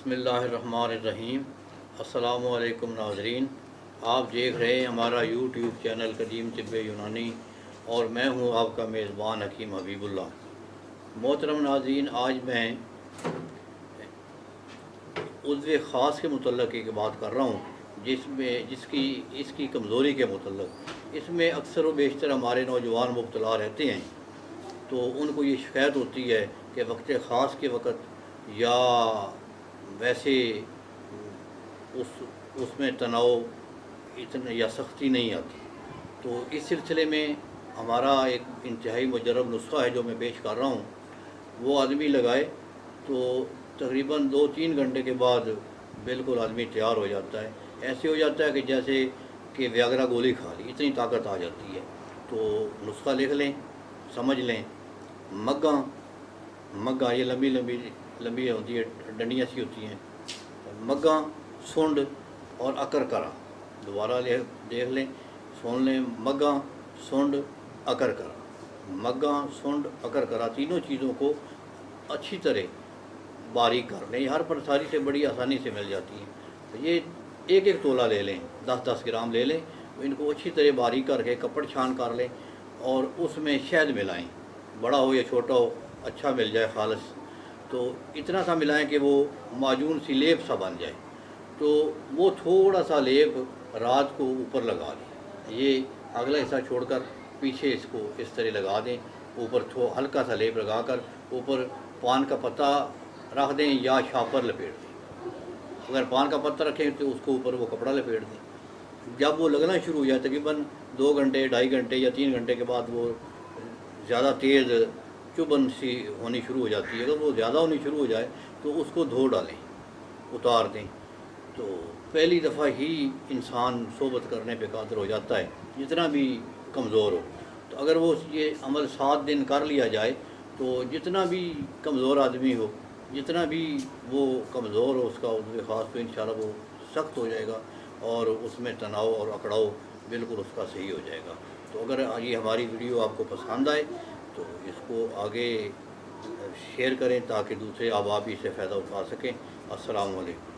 بسم اللہ الرحمن الرحیم۔ السلام علیکم ناظرین، آپ دیکھ رہے ہیں ہمارا یوٹیوب چینل قدیم طب یونانی اور میں ہوں آپ کا میزبان حکیم حبیب اللہ۔ محترم ناظرین، آج میں عضو خاص کے متعلق ایک بات کر رہا ہوں جس کی کمزوری کے متعلق۔ اس میں اکثر و بیشتر ہمارے نوجوان مبتلا رہتے ہیں، تو ان کو یہ شکایت ہوتی ہے کہ وقت خاص کے وقت یا ویسے اس میں تناؤ اتنا یا سختی نہیں آتی۔ تو اس سلسلے میں ہمارا ایک انتہائی مجرب نسخہ ہے جو میں پیش کر رہا ہوں۔ وہ آدمی لگائے تو تقریباً 2-3 گھنٹے کے بعد بالکل آدمی تیار ہو جاتا ہے۔ ایسے ہو جاتا ہے کہ جیسے کہ ویاگرا گولی کھا لی، اتنی طاقت آ جاتی ہے۔ تو نسخہ لکھ لیں، سمجھ لیں۔ مگا یہ لمبی ہوتی ہے، ڈنڈیاں سی ہوتی ہیں۔ مگا، سونڈ اور اکر کرا، دوبارہ دیکھ لیں، سن لیں۔ مگا، سونڈ، اکر کرا۔ مگا، سونڈ، اکر کرا، تینوں چیزوں کو اچھی طرح باریک کر لیں۔ ہر پرساری سے بڑی آسانی سے مل جاتی ہیں۔ تو یہ ایک تولہ لے لیں، 10 گرام لے لیں، ان کو اچھی طرح باریک کر کے کپڑ چھان کر لیں اور اس میں شہد ملائیں، بڑا ہو یا چھوٹا ہو، اچھا مل جائے خالص۔ تو اتنا سا ملائیں کہ وہ معجون سی لیپ سا بن جائے۔ تو وہ تھوڑا سا لیپ رات کو اوپر لگا دیں، یہ اگلا حصہ چھوڑ کر پیچھے اس کو اس طرح لگا دیں۔ اوپر ہلکا سا لیپ لگا کر اوپر پان کا پتہ رکھ دیں یا شاپر لپیٹ دیں۔ اگر پان کا پتہ رکھیں تو اس کو اوپر وہ کپڑا لپیٹ دیں۔ جب وہ لگنا شروع ہو جائے، تقریباً 2 گھنٹے، 2.5 گھنٹے یا 3 گھنٹے کے بعد وہ زیادہ تیز چبھن سی ہونی شروع ہو جاتی ہے۔ اگر وہ زیادہ ہونی شروع ہو جائے تو اس کو دھو ڈالیں، اتار دیں۔ تو پہلی دفعہ ہی انسان صحبت کرنے پہ قادر ہو جاتا ہے، جتنا بھی کمزور ہو۔ تو اگر وہ یہ عمل 7 دن کر لیا جائے تو جتنا بھی کمزور آدمی ہو، جتنا بھی وہ کمزور ہو، اس کا عضو خاص، تو انشاءاللہ وہ سخت ہو جائے گا اور اس میں تناؤ اور اکڑاؤ بالکل اس کا صحیح ہو جائے گا۔ تو اگر یہ ہماری ویڈیو آپ کو پسند آئے تو اس کو آگے شیئر کریں تاکہ دوسرے احباب بھی سے فائدہ اٹھا سکیں۔ السلام علیکم۔